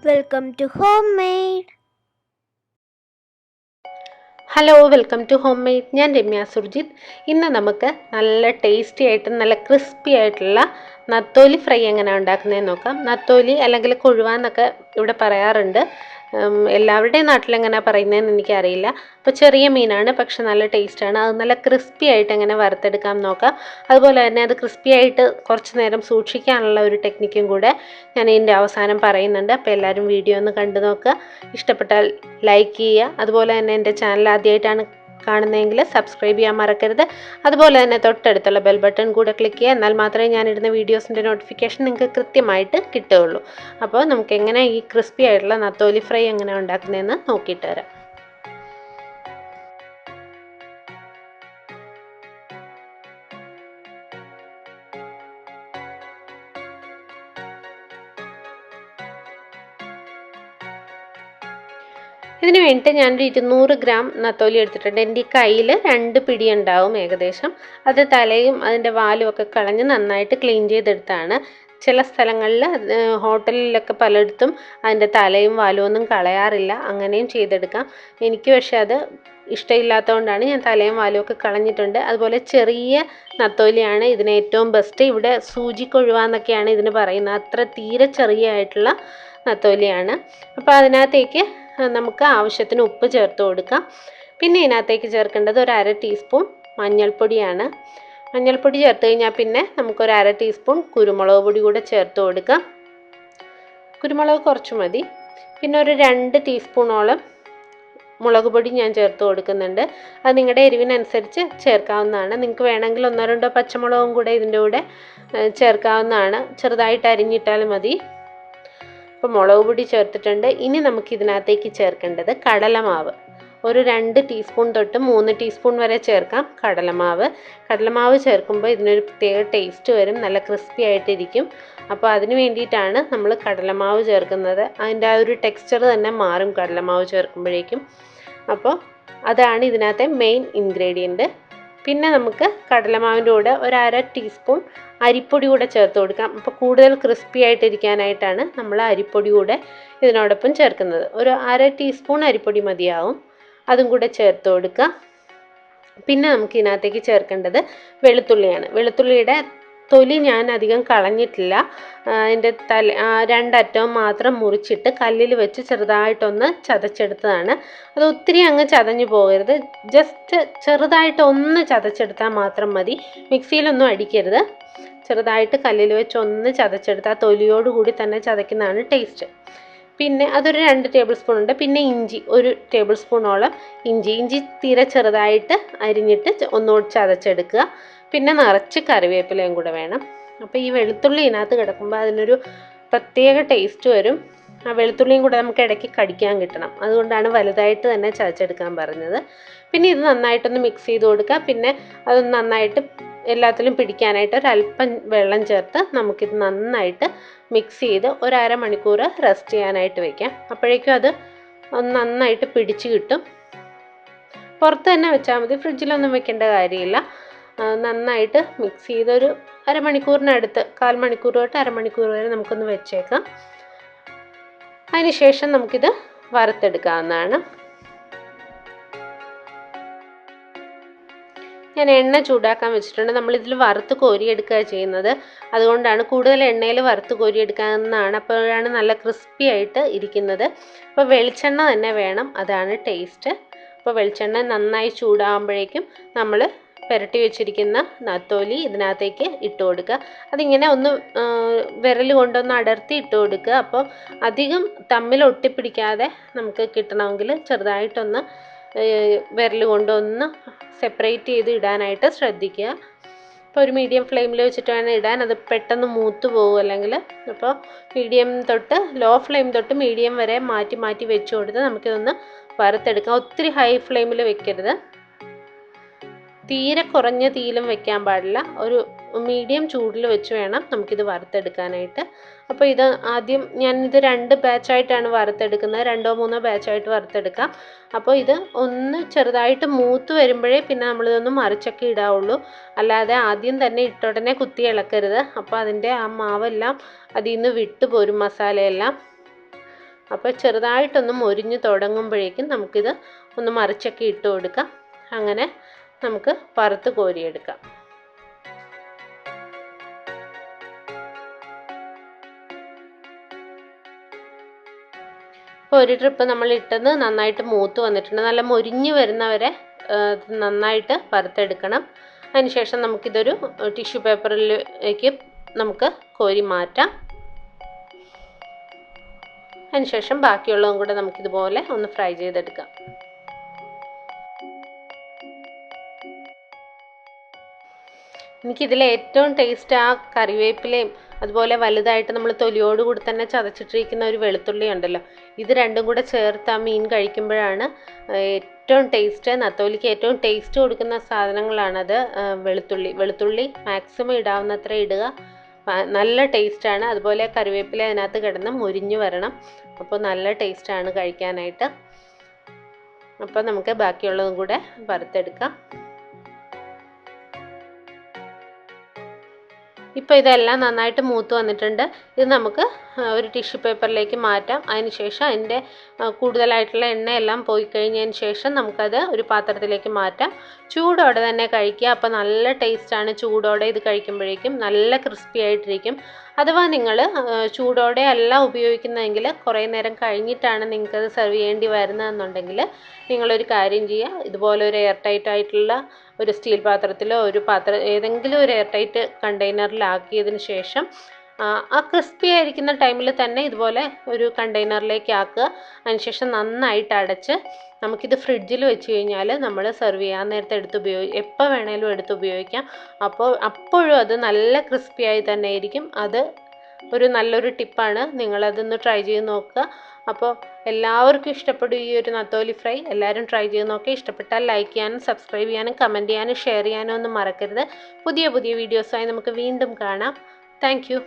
Welcome to Homemade. Hello welcome to Homemade. ഞാൻ രമ്യ സുർജിത്ത്. ഇന്ന് നമുക്ക് നല്ല ടേസ്റ്റി ആയിട്ട് നല്ല ക്രിസ്പി ആയിട്ടുള്ള നത്തോലി ഫ്രൈ എങ്ങനെയാണ് ഉണ്ടാക്കുന്നതെന്ന് നോക്കാം. നത്തോലി അല്ലെങ്കിൽ കൊഴുവ എന്നൊക്കെ ഇവിടെ പറയാറുണ്ട്. എല്ലാവരുടെയും നാട്ടിലെങ്ങനെയാണ് പറയുന്നതെന്ന് എനിക്കറിയില്ല. അപ്പോൾ ചെറിയ മീനാണ്, പക്ഷെ നല്ല ടേസ്റ്റാണ്. അത് നല്ല ക്രിസ്പി ആയിട്ട് എങ്ങനെ വറുത്തെടുക്കാം നോക്കാം. അതുപോലെ തന്നെ അത് ക്രിസ്പി ആയിട്ട് കുറച്ച് നേരം സൂക്ഷിക്കാനുള്ള ഒരു ടെക്നിക്കും കൂടെ ഞാൻ ഇതിൻ്റെ അവസാനം പറയുന്നുണ്ട്. അപ്പോൾ എല്ലാവരും വീഡിയോ ഒന്ന് കണ്ടു നോക്കുക. ഇഷ്ടപ്പെട്ടാൽ ലൈക്ക് ചെയ്യുക. അതുപോലെ തന്നെ എൻ്റെ ചാനൽ ആദ്യമായിട്ടാണ് കാണുന്നതെങ്കിൽ സബ്സ്ക്രൈബ് ചെയ്യാൻ മറക്കരുത്. അതുപോലെ തന്നെ തൊട്ടടുത്തുള്ള ബെൽ ബട്ടൺ കൂടെ ക്ലിക്ക് ചെയ്യുക. എന്നാൽ മാത്രമേ ഞാനിടുന്ന വീഡിയോസിൻ്റെ നോട്ടിഫിക്കേഷൻ നിങ്ങൾക്ക് കൃത്യമായിട്ട് കിട്ടുകയുള്ളൂ. അപ്പോൾ നമുക്ക് എങ്ങനെ ഈ ക്രിസ്പി ആയിട്ടുള്ള നത്തോലി ഫ്രൈ എങ്ങനെ ഉണ്ടാക്കുന്നതെന്ന് നോക്കിയിട്ട് വരാം. ഇതിന് വേണ്ടിയിട്ട് ഞാനൊരു 200 ഗ്രാം നത്തോലി എടുത്തിട്ടുണ്ട്. എൻ്റെ ഈ കയ്യിൽ 2 പിടി ഉണ്ടാവും ഏകദേശം. അത് തലയും അതിൻ്റെ വാലും ഒക്കെ കളഞ്ഞ് നന്നായിട്ട് ക്ലീൻ ചെയ്തെടുത്താണ്. ചില സ്ഥലങ്ങളിൽ ഹോട്ടലിലൊക്കെ പലയിടത്തും അതിൻ്റെ തലയും വാലും ഒന്നും കളയാറില്ല. അങ്ങനെയും ചെയ്തെടുക്കാം. എനിക്ക് പക്ഷേ അത് ഇഷ്ടമില്ലാത്തതുകൊണ്ടാണ് ഞാൻ തലയും വാലും ഒക്കെ കളഞ്ഞിട്ടുണ്ട്. അതുപോലെ ചെറിയ നത്തോലിയാണ് ഇതിന് ഏറ്റവും ബെസ്റ്റ്. ഇവിടെ സൂചിക്കൊഴുവ എന്നൊക്കെയാണ് ഇതിന് പറയുന്നത്. അത്ര തീരെ ചെറിയ ആയിട്ടുള്ള നത്തോലിയാണ്. അപ്പോൾ അതിനകത്തേക്ക് നമുക്ക് ആവശ്യത്തിന് ഉപ്പ് ചേർത്ത് കൊടുക്കാം. പിന്നെ ഇതിനകത്തേക്ക് ചേർക്കേണ്ടത് ഒരു 1/2 ടീസ്പൂൺ മഞ്ഞൾപ്പൊടിയാണ്. മഞ്ഞൾപ്പൊടി ചേർത്ത് കഴിഞ്ഞാൽ പിന്നെ നമുക്കൊരു 1/2 ടീസ്പൂൺ കുരുമുളക് പൊടി കൂടെ ചേർത്ത് കൊടുക്കാം. കുരുമുളക് കുറച്ച് മതി. പിന്നെ ഒരു 2 ടീസ്പൂണോളം മുളക് പൊടി ഞാൻ ചേർത്ത് കൊടുക്കുന്നുണ്ട്. അത് നിങ്ങളുടെ എരിവിനനുസരിച്ച് ചേർക്കാവുന്നതാണ്. നിങ്ങൾക്ക് വേണമെങ്കിൽ 1-2 പച്ചമുളകും കൂടെ ഇതിൻ്റെ കൂടെ ചേർക്കാവുന്നതാണ്. ചെറുതായിട്ട് അരിഞ്ഞിട്ടാലും മതി. അപ്പോൾ മുളക് പൊടി ചേർത്തിട്ടുണ്ട്. ഇനി നമുക്ക് ഇതിനകത്തേക്ക് ചേർക്കേണ്ടത് കടലമാവ്. ഒരു 2 ടീസ്പൂൺ തൊട്ട് 3 ടീസ്പൂൺ വരെ ചേർക്കാം കടലമാവ്. കടലമാവ് ചേർക്കുമ്പോൾ ഇതിനൊരു പ്രത്യേക ടേസ്റ്റ് വരും, നല്ല ക്രിസ്പി ആയിട്ടിരിക്കും. അപ്പോൾ അതിന് വേണ്ടിയിട്ടാണ് നമ്മൾ കടലമാവ് ചേർക്കുന്നത്. അതിൻ്റെ ആ ഒരു ടെക്സ്ചർ തന്നെ മാറും കടലമാവ് ചേർക്കുമ്പോഴേക്കും. അപ്പോൾ അതാണ് ഇതിനകത്തെ മെയിൻ ഇൻഗ്രീഡിയൻറ്റ്. പിന്നെ നമുക്ക് കടലമാവിൻ്റെ കൂടെ ഒരു 1/2 ടീസ്പൂൺ അരിപ്പൊടി കൂടെ ചേർത്ത് കൊടുക്കാം. അപ്പോൾ കൂടുതൽ ക്രിസ്പി ആയിട്ടിരിക്കാനായിട്ടാണ് നമ്മൾ അരിപ്പൊടി കൂടെ ഇതിനോടൊപ്പം ചേർക്കുന്നത്. ഒരു 1/2 ടീസ്പൂൺ അരിപ്പൊടി മതിയാവും. അതും കൂടെ ചേർത്ത് കൊടുക്കുക. പിന്നെ നമുക്ക് ഇതിനകത്തേക്ക് ചേർക്കേണ്ടത് വെളുത്തുള്ളിയാണ്. വെളുത്തുള്ളിയുടെ തൊലി ഞാൻ അധികം കളഞ്ഞിട്ടില്ല. അതിൻ്റെ 2 അറ്റവും മാത്രം മുറിച്ചിട്ട് കല്ലിൽ വെച്ച് ചെറുതായിട്ടൊന്ന് ചതച്ചെടുത്തതാണ്. അത് ഒത്തിരി അങ്ങ് ചതഞ്ഞു പോകരുത്. ജസ്റ്റ് ചെറുതായിട്ടൊന്ന് ചതച്ചെടുത്താൽ മാത്രം മതി. മിക്സിയിലൊന്നും അടിക്കരുത്. ചെറുതായിട്ട് കല്ലിൽ വെച്ച് ഒന്ന് ചതച്ചെടുത്താൽ തൊലിയോടുകൂടി തന്നെ ചതയ്ക്കുന്നതാണ് ടേസ്റ്റ്. പിന്നെ അതൊരു 2 ടേബിൾ സ്പൂൺ ഉണ്ട്. പിന്നെ ഇഞ്ചി ഒരു ടേബിൾ സ്പൂണോളം ഇഞ്ചി തീരെ ചെറുതായിട്ട് അരിഞ്ഞിട്ട് ഒന്നുകൂടി ചതച്ചെടുക്കുക. പിന്നെ നിറച്ച് കറിവേപ്പിലയും കൂടെ വേണം. അപ്പോൾ ഈ വെളുത്തുള്ളി ഇതിനകത്ത് കിടക്കുമ്പോൾ അതിനൊരു പ്രത്യേക ടേസ്റ്റ് വരും. ആ വെളുത്തുള്ളിയും കൂടെ നമുക്ക് ഇടയ്ക്ക് കടിക്കാൻ കിട്ടണം. അതുകൊണ്ടാണ് വലുതായിട്ട് തന്നെ ചതച്ചെടുക്കാൻ പറഞ്ഞത്. പിന്നെ ഇത് നന്നായിട്ടൊന്ന് മിക്സ് ചെയ്ത് കൊടുക്കുക. പിന്നെ അത് നന്നായിട്ട് എല്ലാത്തിലും പിടിക്കാനായിട്ട് ഒരല്പം വെള്ളം ചേർത്ത് നമുക്കിത് നന്നായിട്ട് മിക്സ് ചെയ്ത് ഒരു 1/2 മണിക്കൂർ റെസ്റ്റ് ചെയ്യാനായിട്ട് വയ്ക്കാം. അപ്പോഴേക്കും അത് നന്നായിട്ട് പിടിച്ച് കിട്ടും. പുറത്ത് തന്നെ വെച്ചാൽ മതി, ഫ്രിഡ്ജിലൊന്നും വെക്കേണ്ട കാര്യമില്ല. നന്നായിട്ട് മിക്സ് ചെയ്തൊരു 1/2 മണിക്കൂറിനടുത്ത്, 1/4 മണിക്കൂർ തൊട്ട് 1/2 മണിക്കൂർ വരെ നമുക്കൊന്ന് വെച്ചേക്കാം. അതിനുശേഷം നമുക്കിത് വറുത്തെടുക്കാവുന്നതാണ്. ഞാൻ എണ്ണ ചൂടാക്കാൻ വെച്ചിട്ടുണ്ട്. നമ്മളിതിൽ വറുത്ത് കോരിയെടുക്കുക ചെയ്യുന്നത്. അതുകൊണ്ടാണ് കൂടുതൽ എണ്ണയിൽ വറുത്ത് കോരിയെടുക്കാവുന്നതാണ്. അപ്പോഴാണ് നല്ല ക്രിസ്പി ആയിട്ട് ഇരിക്കുന്നത്. അപ്പോൾ വെളിച്ചെണ്ണ തന്നെ വേണം, അതാണ് ടേസ്റ്റ്. അപ്പോൾ വെളിച്ചെണ്ണ നന്നായി ചൂടാകുമ്പോഴേക്കും നമ്മൾ പുരട്ടി വെച്ചിരിക്കുന്ന നത്തോലി ഇതിനകത്തേക്ക് ഇട്ട് കൊടുക്കുക. അതിങ്ങനെ ഒന്ന് വിരൽ കൊണ്ടൊന്ന് അടർത്തി ഇട്ട് കൊടുക്കുക. അപ്പോൾ അധികം തമ്മിൽ ഒട്ടിപ്പിടിക്കാതെ നമുക്ക് കിട്ടണമെങ്കിൽ ചെറുതായിട്ടൊന്ന് വിരൽ കൊണ്ടൊന്ന് സെപ്പറേറ്റ് ചെയ്ത് ഇടാനായിട്ട് ശ്രദ്ധിക്കുക. അപ്പോൾ ഒരു മീഡിയം ഫ്ലെയിമിൽ വെച്ചിട്ട് വേണം ഇടാൻ. അത് പെട്ടെന്ന് മൂത്ത് പോകും അല്ലെങ്കിൽ. അപ്പോൾ മീഡിയം തൊട്ട് ലോ ഫ്ലെയിം തൊട്ട് മീഡിയം വരെ മാറ്റി മാറ്റി വെച്ച് കൊടുത്ത് നമുക്കിതൊന്ന് വറുത്തെടുക്കാം. ഒത്തിരി ഹൈ ഫ്ലെയിമിൽ വെക്കരുത്, തീരെ കുറഞ്ഞ തീയിലും വെക്കാൻ പാടില്ല. ഒരു മീഡിയം ചൂടിൽ വെച്ച് വേണം നമുക്കിത് വറുത്തെടുക്കാനായിട്ട്. അപ്പോൾ ഇത് ആദ്യം ഞാനിത് 2 ബാച്ചായിട്ടാണ് വറുത്തെടുക്കുന്നത്. 2-3 ബാച്ചായിട്ട് വറുത്തെടുക്കാം. അപ്പോൾ ഇത് ഒന്ന് ചെറുതായിട്ട് മൂത്ത് വരുമ്പോഴേ പിന്നെ നമ്മളിതൊന്ന് മറിച്ചൊക്കെ ഇടാവുള്ളൂ. അല്ലാതെ ആദ്യം തന്നെ ഇട്ടുടനെ കുത്തി ഇളക്കരുത്. അപ്പോൾ അതിൻ്റെ ആ മാവെല്ലാം അതിൽ നിന്ന് വിട്ടു പോരും, മസാലയെല്ലാം. അപ്പോൾ ചെറുതായിട്ടൊന്ന് മൊരിഞ്ഞ് തുടങ്ങുമ്പോഴേക്കും നമുക്കിത് ഒന്ന് മറിച്ചൊക്കെ ഇട്ട് കൊടുക്കാം. അങ്ങനെ നമുക്ക് വറുത്ത് കോരിയെടുക്കാം. ഇപ്പോൾ ഒരു ട്രിപ്പ് നമ്മൾ ഇട്ടത് നന്നായിട്ട് മൂത്ത് വന്നിട്ടുണ്ട്. നല്ല മൊരിഞ്ഞ് വരുന്നവരെ നന്നായിട്ട് വറുത്തെടുക്കണം. അതിനുശേഷം നമുക്കിതൊരു ടിഷ്യൂ പേപ്പറിലേക്ക് നമുക്ക് കോരി മാറ്റാം. അതിനുശേഷം ബാക്കിയുള്ളതും കൂടെ നമുക്കിതുപോലെ ഒന്ന് ഫ്രൈ ചെയ്തെടുക്കാം. എനിക്കിതിൽ ഏറ്റവും ടേസ്റ്റ് ആ കറിവേപ്പിലയും അതുപോലെ വലുതായിട്ട് നമ്മൾ തൊലിയോടുകൂടി തന്നെ ചതച്ചിട്ടിരിക്കുന്ന ഒരു വെളുത്തുള്ളി ഉണ്ടല്ലോ, ഇത് രണ്ടും കൂടെ ചേർത്ത് ആ മീൻ കഴിക്കുമ്പോഴാണ് ഏറ്റവും ടേസ്റ്റ്. നത്തോലിക്ക് ഏറ്റവും ടേസ്റ്റ് കൊടുക്കുന്ന സാധനങ്ങളാണത്. വെളുത്തുള്ളി മാക്സിമം ഇടാവുന്നത്ര ഇടുക. നല്ല ടേസ്റ്റാണ്. അതുപോലെ കറിവേപ്പില അതിനകത്ത് കിടന്ന് മുരിഞ്ഞു വരണം. അപ്പോൾ നല്ല ടേസ്റ്റാണ് കഴിക്കാനായിട്ട്. അപ്പോൾ നമുക്ക് ബാക്കിയുള്ളതും കൂടെ വറുത്തെടുക്കാം. ഇപ്പോൾ ഇതെല്ലാം നന്നായിട്ട് മൂത്ത് വന്നിട്ടുണ്ട്. ഇത് നമുക്ക് ഒരു ടിഷ്യൂ പേപ്പറിലേക്ക് മാറ്റാം. അതിനുശേഷം അതിൻ്റെ കൂടുതലായിട്ടുള്ള എണ്ണയെല്ലാം പോയി കഴിഞ്ഞതിന് ശേഷം നമുക്കത് ഒരു പാത്രത്തിലേക്ക് മാറ്റാം. ചൂടോടെ തന്നെ കഴിക്കുക. അപ്പോൾ നല്ല ടേസ്റ്റാണ്. ചൂടോടെ ഇത് കഴിക്കുമ്പോഴേക്കും നല്ല ക്രിസ്പി ആയിട്ടിരിക്കും. അഥവാ നിങ്ങൾ ചൂടോടെ അല്ല ഉപയോഗിക്കുന്നതെങ്കിൽ കുറേ നേരം കഴിഞ്ഞിട്ടാണ് നിങ്ങൾക്കത് സെർവ് ചെയ്യേണ്ടി വരുന്നതെന്നുണ്ടെങ്കിൽ നിങ്ങളൊരു കാര്യം ചെയ്യുക. ഇതുപോലെ ഒരു എയർ ടൈറ്റ് ആയിട്ടുള്ള ഒരു സ്റ്റീൽ പാത്രത്തിലോ ഏതെങ്കിലും ഒരു എയർ ടൈറ്റ് കണ്ടെയ്നറിലാക്കിയതിന് ശേഷം ആ ക്രിസ്പി ആയിരിക്കുന്ന ടൈമിൽ തന്നെ ഇതുപോലെ ഒരു കണ്ടെയ്നറിലേക്ക് ആക്കുക. അതിനുശേഷം നന്നായിട്ട് അടച്ച് നമുക്കിത് ഫ്രിഡ്ജിൽ വെച്ച് കഴിഞ്ഞാൽ നമ്മൾ സെർവ് ചെയ്യാൻ നേരത്തെ എപ്പോൾ വേണേലും എടുത്ത് ഉപയോഗിക്കാം. അപ്പോഴും അത് നല്ല ക്രിസ്പിയായി തന്നെ ഇരിക്കും. അത് ഒരു നല്ലൊരു ടിപ്പാണ്. നിങ്ങളതൊന്ന് ട്രൈ ചെയ്ത് നോക്കുക. അപ്പോൾ എല്ലാവർക്കും ഇഷ്ടപ്പെടും ഈ ഒരു നത്തോലി ഫ്രൈ. എല്ലാവരും ട്രൈ ചെയ്ത് നോക്കുക. ഇഷ്ടപ്പെട്ടാൽ ലൈക്ക് ചെയ്യാനും സബ്സ്ക്രൈബ് ചെയ്യാനും കമൻറ്റ് ചെയ്യാനും ഷെയർ ചെയ്യാനും ഒന്നും മറക്കരുത്. പുതിയ വീഡിയോസായി നമുക്ക് വീണ്ടും കാണാം. Thank you.